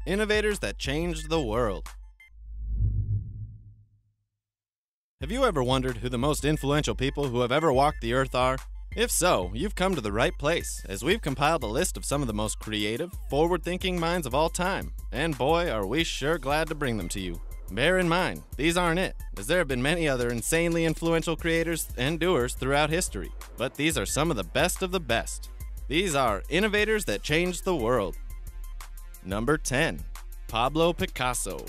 Innovators that changed the world. Have you ever wondered who the most influential people who have ever walked the earth are? If so, you've come to the right place, as we've compiled a list of some of the most creative, forward-thinking minds of all time, and boy, are we sure glad to bring them to you. Bear in mind, these aren't it, as there have been many other insanely influential creators and doers throughout history, but these are some of the best of the best. These are innovators that changed the world. Number 10. Pablo Picasso.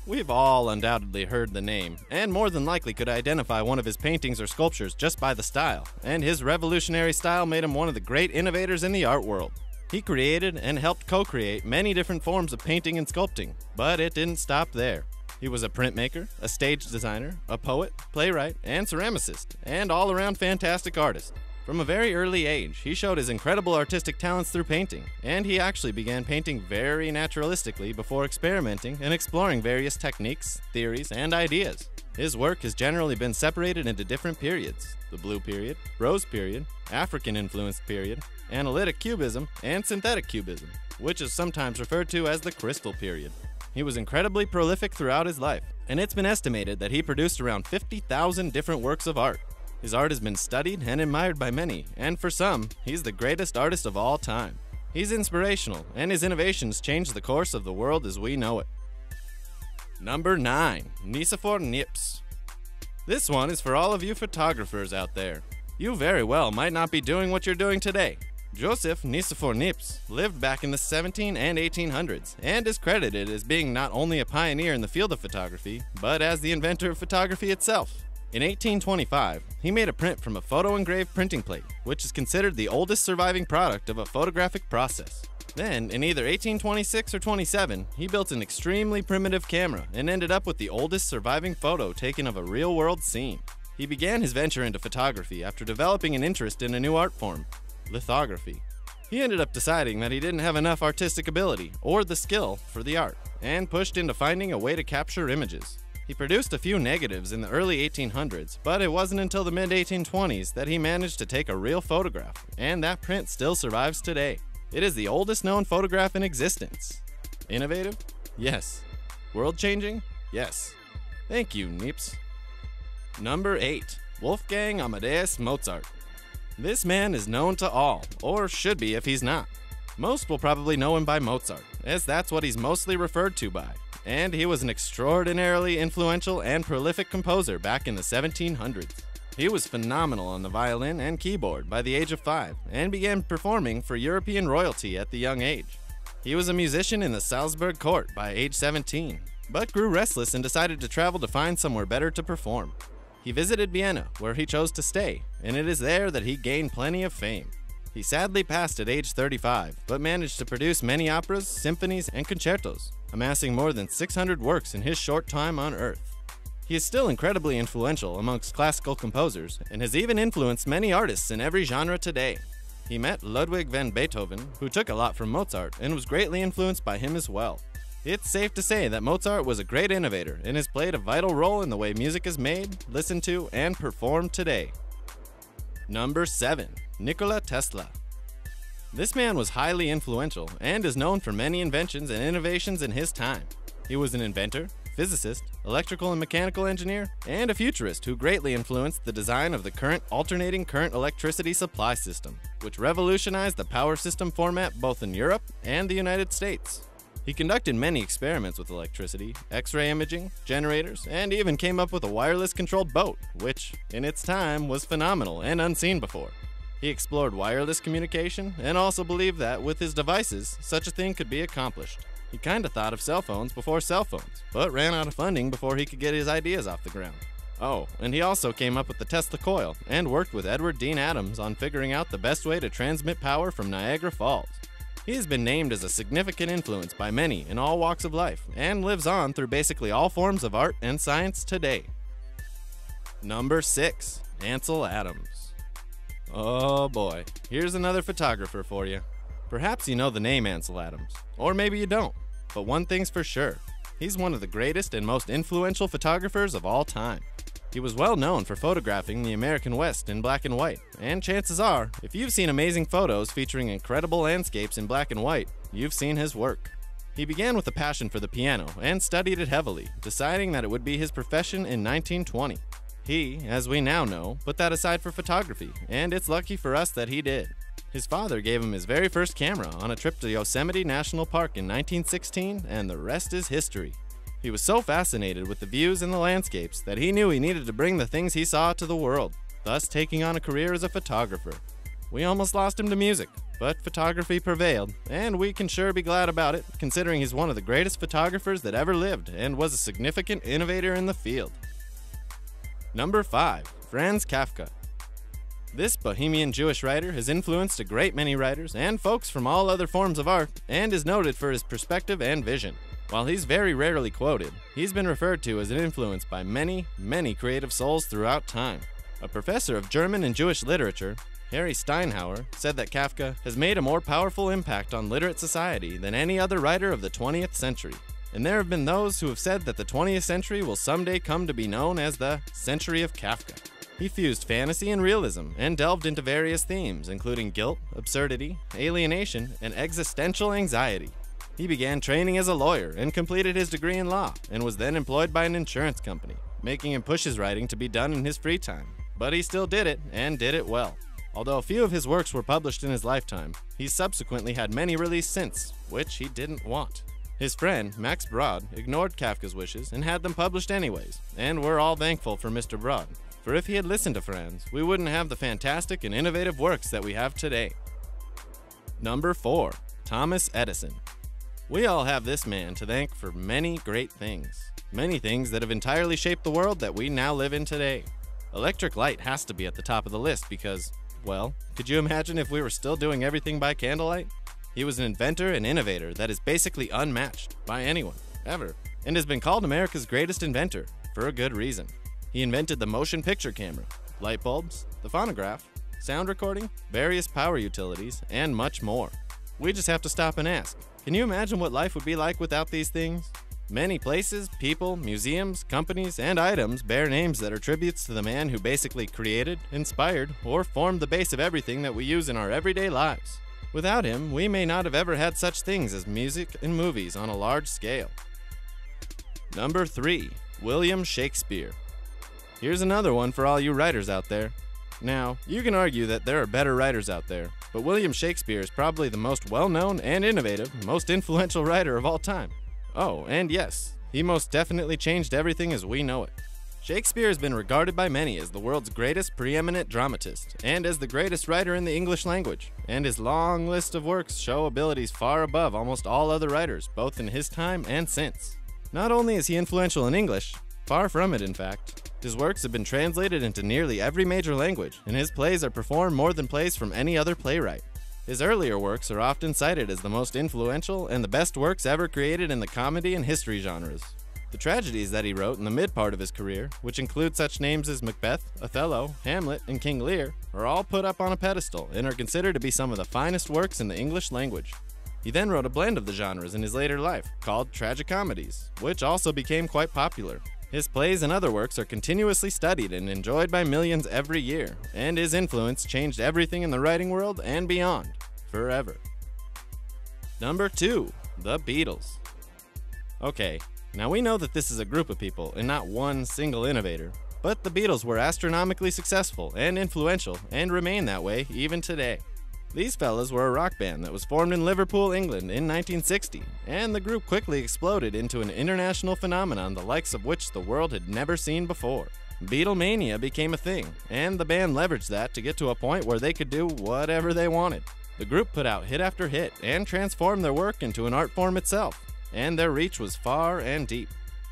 We've all undoubtedly heard the name, and more than likely could identify one of his paintings or sculptures just by the style, and his revolutionary style made him one of the great innovators in the art world. He created and helped co-create many different forms of painting and sculpting, but it didn't stop there. He was a printmaker, a stage designer, a poet, playwright, and ceramicist, and all-around fantastic artist. From a very early age, he showed his incredible artistic talents through painting, and he actually began painting very naturalistically before experimenting and exploring various techniques, theories, and ideas. His work has generally been separated into different periods: the Blue Period, Rose Period, African-influenced period, Analytic Cubism, and Synthetic Cubism, which is sometimes referred to as the Crystal Period. He was incredibly prolific throughout his life, and it's been estimated that he produced around 50,000 different works of art. His art has been studied and admired by many, and for some, he's the greatest artist of all time. He's inspirational, and his innovations changed the course of the world as we know it. Number 9. Nicephore Niepce. This one is for all of you photographers out there. You very well might not be doing what you're doing today. Josef Nicephore Niepce lived back in the 17 and 1800s, and is credited as being not only a pioneer in the field of photography, but as the inventor of photography itself. In 1825, he made a print from a photoengraved printing plate, which is considered the oldest surviving product of a photographic process. Then, in either 1826 or 27, he built an extremely primitive camera and ended up with the oldest surviving photo taken of a real-world scene. He began his venture into photography after developing an interest in a new art form, lithography. He ended up deciding that he didn't have enough artistic ability or the skill for the art, and pushed into finding a way to capture images. He produced a few negatives in the early 1800s, but it wasn't until the mid-1820s that he managed to take a real photograph, and that print still survives today. It is the oldest known photograph in existence. Innovative? Yes. World-changing? Yes. Thank you, Niepce. Number 8. Wolfgang Amadeus Mozart. This man is known to all, or should be if he's not. Most will probably know him by Mozart, as that's what he's mostly referred to by. And he was an extraordinarily influential and prolific composer back in the 1700s. He was phenomenal on the violin and keyboard by the age of 5, and began performing for European royalty at the young age. He was a musician in the Salzburg court by age 17, but grew restless and decided to travel to find somewhere better to perform. He visited Vienna, where he chose to stay, and it is there that he gained plenty of fame. He sadly passed at age 35, but managed to produce many operas, symphonies, and concertos, amassing more than 600 works in his short time on Earth. He is still incredibly influential amongst classical composers, and has even influenced many artists in every genre today. He met Ludwig van Beethoven, who took a lot from Mozart, and was greatly influenced by him as well. It's safe to say that Mozart was a great innovator, and has played a vital role in the way music is made, listened to, and performed today. Number 7. Nikola Tesla. This man was highly influential, and is known for many inventions and innovations in his time. He was an inventor, physicist, electrical and mechanical engineer, and a futurist who greatly influenced the design of the current alternating current electricity supply system, which revolutionized the power system format both in Europe and the United States. He conducted many experiments with electricity, X-ray imaging, generators, and even came up with a wireless-controlled boat, which, in its time, was phenomenal and unseen before. He explored wireless communication, and also believed that, with his devices, such a thing could be accomplished. He kinda thought of cell phones before cell phones, but ran out of funding before he could get his ideas off the ground. Oh, and he also came up with the Tesla coil, and worked with Edward Dean Adams on figuring out the best way to transmit power from Niagara Falls. He has been named as a significant influence by many in all walks of life, and lives on through basically all forms of art and science today. Number 6. Ansel Adams. Oh boy, here's another photographer for you. Perhaps you know the name Ansel Adams, or maybe you don't, but one thing's for sure, he's one of the greatest and most influential photographers of all time. He was well known for photographing the American West in black and white, and chances are, if you've seen amazing photos featuring incredible landscapes in black and white, you've seen his work. He began with a passion for the piano and studied it heavily, deciding that it would be his profession in 1920. He, as we now know, put that aside for photography, and it's lucky for us that he did. His father gave him his very first camera on a trip to Yosemite National Park in 1916, and the rest is history. He was so fascinated with the views and the landscapes that he knew he needed to bring the things he saw to the world, thus taking on a career as a photographer. We almost lost him to music, but photography prevailed, and we can sure be glad about it, considering he's one of the greatest photographers that ever lived and was a significant innovator in the field. Number 5. Franz Kafka. This Bohemian Jewish writer has influenced a great many writers and folks from all other forms of art, and is noted for his perspective and vision. While he's very rarely quoted, he's been referred to as an influence by many, many creative souls throughout time. A professor of German and Jewish literature, Harry Steinhauer, said that Kafka has made a more powerful impact on literate society than any other writer of the 20th century. And there have been those who have said that the 20th century will someday come to be known as the Century of Kafka. He fused fantasy and realism and delved into various themes, including guilt, absurdity, alienation, and existential anxiety. He began training as a lawyer and completed his degree in law, and was then employed by an insurance company, making him push his writing to be done in his free time. But he still did it, and did it well. Although a few of his works were published in his lifetime, he's subsequently had many released since, which he didn't want. His friend, Max Brod, ignored Kafka's wishes and had them published anyways, and we're all thankful for Mr. Brod. For if he had listened to Franz, we wouldn't have the fantastic and innovative works that we have today. Number 4. Thomas Edison. We all have this man to thank for many great things. Many things that have entirely shaped the world that we now live in today. Electric light has to be at the top of the list because, well, could you imagine if we were still doing everything by candlelight? He was an inventor and innovator that is basically unmatched by anyone, ever, and has been called America's greatest inventor, for a good reason. He invented the motion picture camera, light bulbs, the phonograph, sound recording, various power utilities, and much more. We just have to stop and ask, can you imagine what life would be like without these things? Many places, people, museums, companies, and items bear names that are tributes to the man who basically created, inspired, or formed the base of everything that we use in our everyday lives. Without him, we may not have ever had such things as music and movies on a large scale. Number 3. William Shakespeare. Here's another one for all you writers out there. Now, you can argue that there are better writers out there, but William Shakespeare is probably the most well-known and innovative, most influential writer of all time. Oh, and yes, he most definitely changed everything as we know it. Shakespeare has been regarded by many as the world's greatest preeminent dramatist, and as the greatest writer in the English language, and his long list of works show abilities far above almost all other writers, both in his time and since. Not only is he influential in English, far from it in fact, his works have been translated into nearly every major language, and his plays are performed more than plays from any other playwright. His earlier works are often cited as the most influential and the best works ever created in the comedy and history genres. The tragedies that he wrote in the mid part of his career, which include such names as Macbeth, Othello, Hamlet, and King Lear, are all put up on a pedestal and are considered to be some of the finest works in the English language. He then wrote a blend of the genres in his later life, called tragicomedies, which also became quite popular. His plays and other works are continuously studied and enjoyed by millions every year, and his influence changed everything in the writing world and beyond, forever. Number 2. The Beatles. Okay, now we know that this is a group of people and not one single innovator, but the Beatles were astronomically successful and influential and remain that way even today. These fellas were a rock band that was formed in Liverpool, England in 1960, and the group quickly exploded into an international phenomenon the likes of which the world had never seen before. Beatlemania became a thing, and the band leveraged that to get to a point where they could do whatever they wanted. The group put out hit after hit and transformed their work into an art form itself, and their reach was far and deep.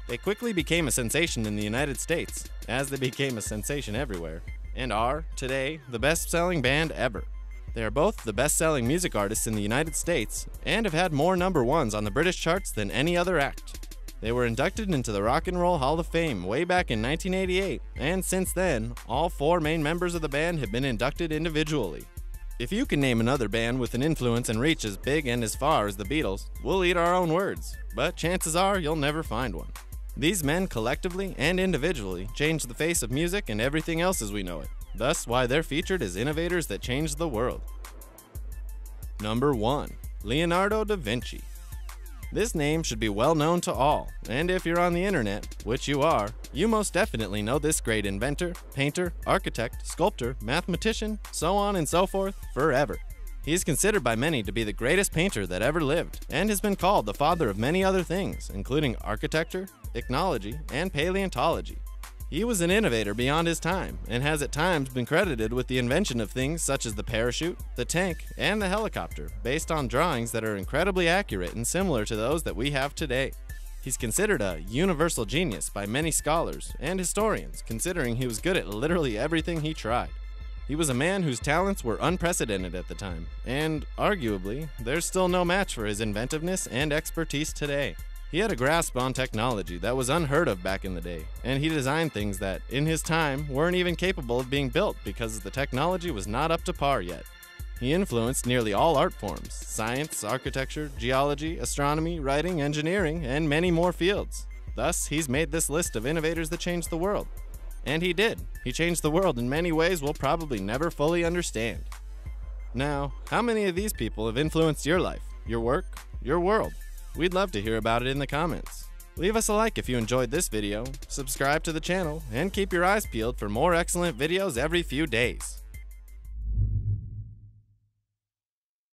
They quickly became a sensation in the United States, as they became a sensation everywhere, and are, today, the best-selling band ever. They are both the best-selling music artists in the United States and have had more number ones on the British charts than any other act. They were inducted into the Rock and Roll Hall of Fame way back in 1988, and since then, all 4 main members of the band have been inducted individually. If you can name another band with an influence and reach as big and as far as the Beatles, we'll eat our own words, but chances are you'll never find one. These men collectively and individually changed the face of music and everything else as we know it. Thus why they're featured as innovators that changed the world. Number 1. Leonardo da Vinci. This name should be well known to all, and if you're on the internet, which you are, you most definitely know this great inventor, painter, architect, sculptor, mathematician, so on and so forth, forever. He is considered by many to be the greatest painter that ever lived, and has been called the father of many other things, including architecture, ichnology, and paleontology. He was an innovator beyond his time, and has at times been credited with the invention of things such as the parachute, the tank, and the helicopter, based on drawings that are incredibly accurate and similar to those that we have today. He's considered a universal genius by many scholars and historians, considering he was good at literally everything he tried. He was a man whose talents were unprecedented at the time, and, arguably, there's still no match for his inventiveness and expertise today. He had a grasp on technology that was unheard of back in the day, and he designed things that, in his time, weren't even capable of being built because the technology was not up to par yet. He influenced nearly all art forms: science, architecture, geology, astronomy, writing, engineering, and many more fields. Thus, he's made this list of innovators that changed the world. And he did. He changed the world in many ways we'll probably never fully understand. Now, how many of these people have influenced your life, your work, your world? We'd love to hear about it in the comments. Leave us a like if you enjoyed this video, subscribe to the channel, and keep your eyes peeled for more excellent videos every few days.